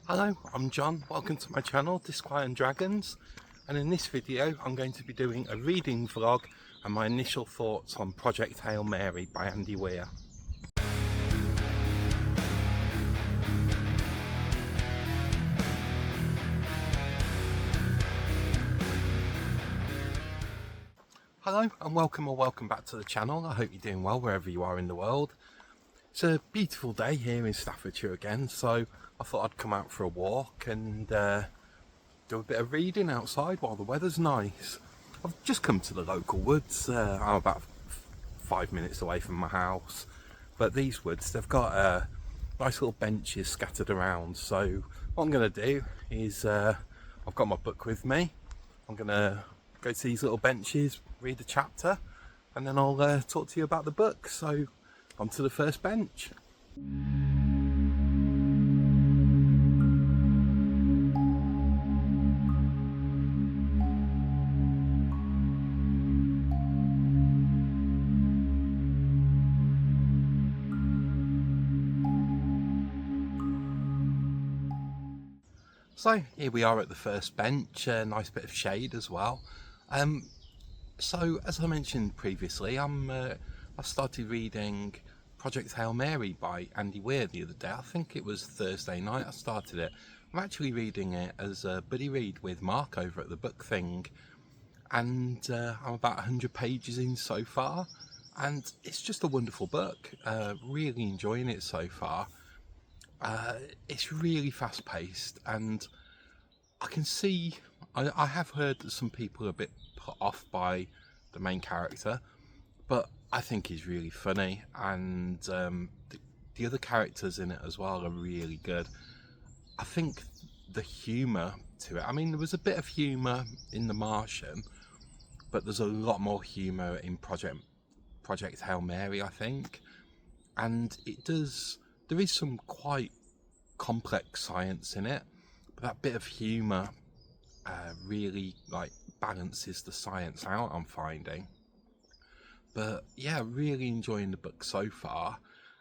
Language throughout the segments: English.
Hello, I'm John. Welcome to my channel, Disquiet and Dragons. And in this video, I'm going to be doing a reading vlog and my initial thoughts on Project Hail Mary by Andy Weir. Hello and welcome back to the channel. I hope you're doing well wherever you are in the world. It's a beautiful day here in Staffordshire again, so I thought I'd come out for a walk and do a bit of reading outside while the weather's nice. I've just come to the local woods. I'm about 5 minutes away from my house, but these woods, they've got nice little benches scattered around. So what I'm going to do is I've got my book with me. I'm going to go to these little benches, read a chapter, and then I'll talk to you about the book. So on to the first bench. So here we are at the first bench, a nice bit of shade as well. So as I mentioned previously, I started reading Project Hail Mary by Andy Weir the other day. I think it was Thursday night I started it. I'm actually reading it as a buddy read with Mark over at the book thing, and I'm about 100 pages in so far, and it's just a wonderful book. Really enjoying it so far. It's really fast paced, and I can see, I have heard that some people are a bit put off by the main character, but I think he's really funny, and the other characters in it as well are really good. I think the humour to it, I mean, there was a bit of humour in The Martian, but there's a lot more humour in Project Hail Mary, I think, and there is some quite complex science in it, but that bit of humour really balances the science out, I'm finding. But yeah, really enjoying the book so far,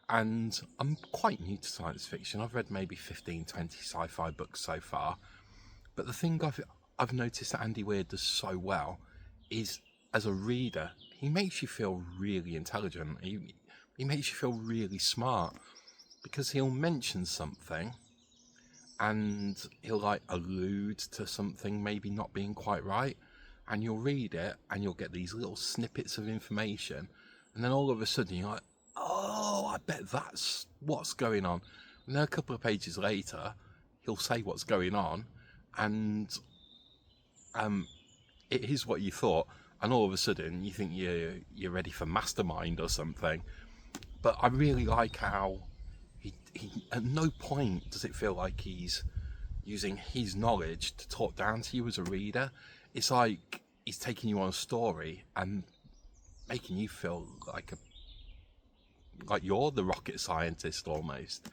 and I'm quite new to science fiction. I've read maybe 15-20 sci-fi books so far, but the thing I've noticed that Andy Weir does so well is, as a reader, he makes you feel really intelligent. He makes you feel really smart, because he'll mention something and he'll allude to something maybe not being quite right, and you'll read it and you'll get these little snippets of information, and then all of a sudden you're like, oh, I bet that's what's going on. And then a couple of pages later he'll say what's going on, and it is what you thought, and all of a sudden you think you're ready for Mastermind or something. But I really like how he at no point does it feel like he's using his knowledge to talk down to you as a reader. It's like he's taking you on a story and making you feel like you're the rocket scientist almost.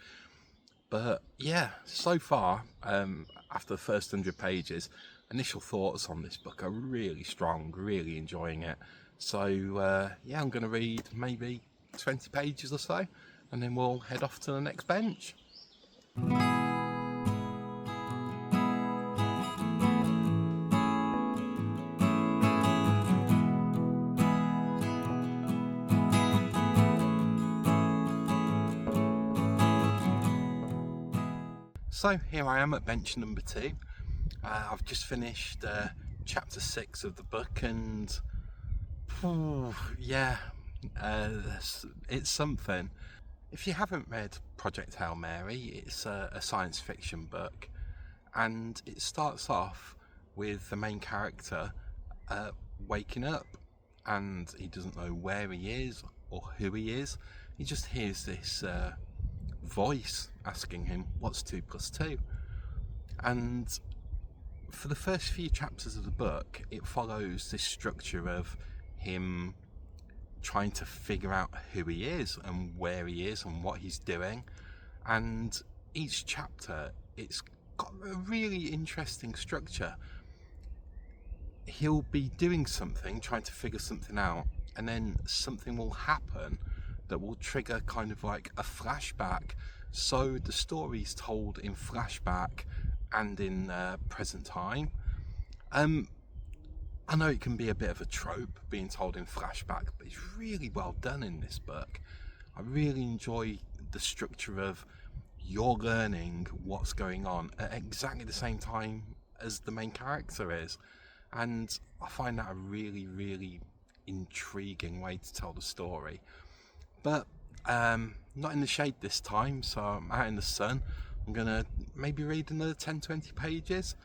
But yeah, so far, after the first 100 pages, initial thoughts on this book are really strong, really enjoying it. So yeah, I'm going to read maybe 20 pages or so, and then we'll head off to the next bench. So here I am at bench number 2. I've just finished chapter 6 of the book, and yeah, it's something. If you haven't read Project Hail Mary, it's a science fiction book, and it starts off with the main character waking up, and he doesn't know where he is or who he is. He just hears this voice asking him, what's 2 + 2? And for the first few chapters of the book, it follows this structure of him trying to figure out who he is and where he is and what he's doing. And each chapter, it's got a really interesting structure. He'll be doing something, trying to figure something out, and then something will happen that will trigger kind of like a flashback, So the story's told in flashback and in present time. Um, I know it can be a bit of a trope being told in flashback, but it's really well done in this book. I really enjoy the structure of you're learning what's going on at exactly the same time as the main character is. And I find that a really, really intriguing way to tell the story. But not in the shade this time, so I'm out in the sun. I'm gonna maybe read another 10-20 pages,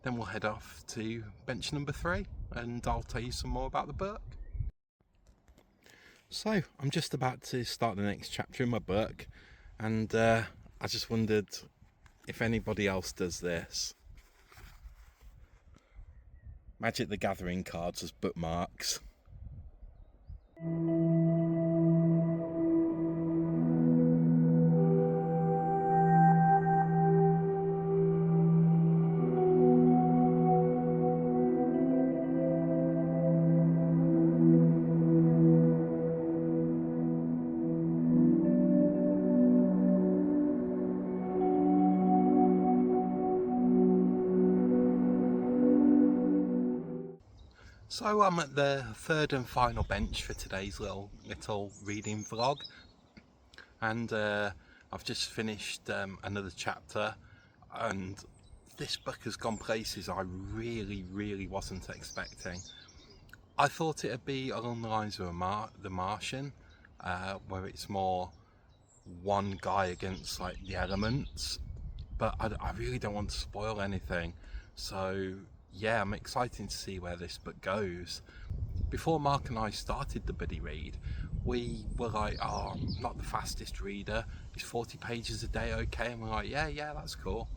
then we'll head off to bench number 3 and I'll tell you some more about the book. So I'm just about to start the next chapter in my book, and I just wondered if anybody else does this. Magic the Gathering cards as bookmarks. So I'm at the third and final bench for today's little reading vlog, and I've just finished another chapter, and this book has gone places I really wasn't expecting. I thought it'd be along the lines of The Martian, where it's more one guy against like the elements, but I really don't want to spoil anything, so yeah, I'm excited to see where this book goes. Before Mark and I started the buddy read, we were like, oh, I'm not the fastest reader, is 40 pages a day okay? And we're like, yeah, that's cool.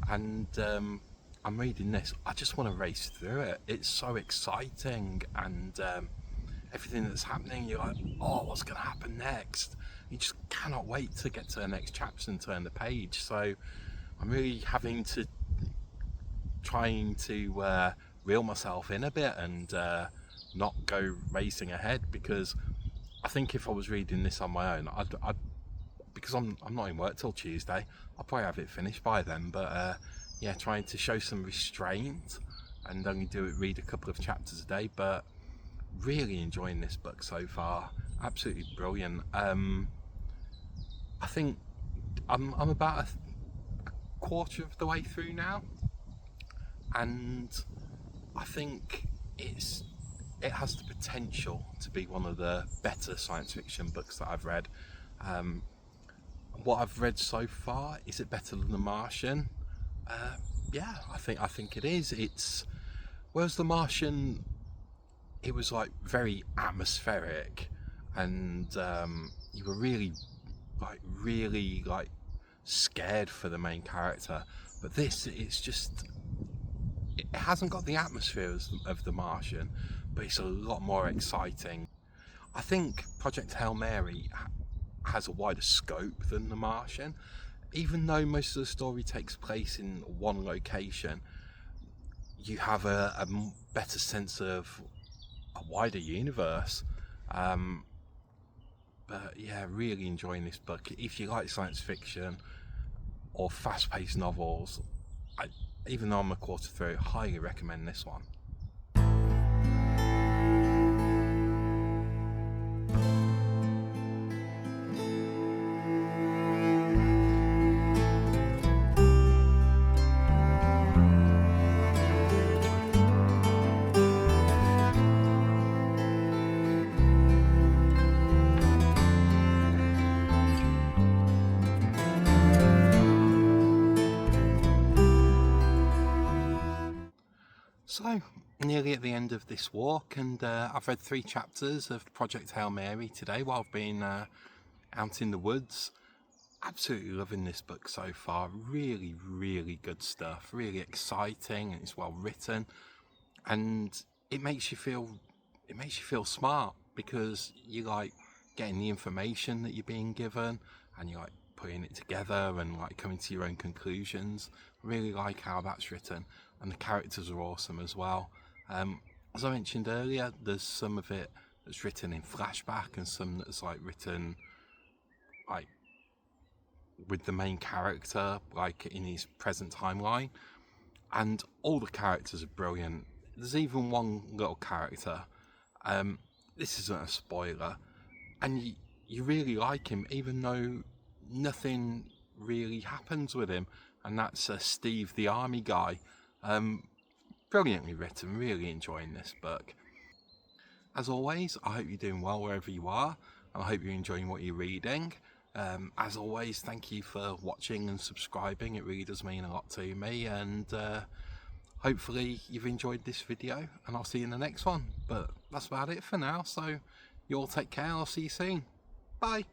And I'm reading this, I just want to race through it. It's so exciting, and everything that's happening, you're like, oh, what's going to happen next? You just cannot wait to get to the next chapter and turn the page. So I'm really trying to reel myself in a bit and not go racing ahead, because I think if I was reading this on my own, I'd because I'm not in work till Tuesday, I'll probably have it finished by then. But yeah, trying to show some restraint and only read a couple of chapters a day, but really enjoying this book so far. Absolutely brilliant. I think I'm about a quarter of the way through now, and I think it has the potential to be one of the better science fiction books that I've read. What I've read so far, is it better than The Martian? Yeah, I think it is. Whereas The Martian, it was like very atmospheric, and you were really scared for the main character. But this, it hasn't got the atmosphere of The Martian, but it's a lot more exciting. I think Project Hail Mary has a wider scope than The Martian. Even though most of the story takes place in one location, you have a better sense of a wider universe. But yeah, really enjoying this book. If you like science fiction or fast-paced novels, even though I'm a quarter through, highly recommend this one. So, nearly at the end of this walk, and I've read 3 chapters of Project Hail Mary today while I've been out in the woods. Absolutely loving this book so far. Really good stuff. Really exciting, and it's well written, and it makes you feel smart, because you like getting the information that you're being given, and you like putting it together and like coming to your own conclusions. I really like how that's written, and the characters are awesome as well. As I mentioned earlier, there's some of it that's written in flashback and some that's like written like with the main character, like in his present timeline, and all the characters are brilliant. There's even one little character, this isn't a spoiler, and you really like him even though nothing really happens with him, and that's Steve the army guy. Brilliantly written, really enjoying this book. As always, I hope you're doing well wherever you are, and I hope you're enjoying what you're reading. As always, thank you for watching and subscribing, it really does mean a lot to me, and hopefully you've enjoyed this video, and I'll see you in the next one. But that's about it for now, so you all take care, I'll see you soon. Bye!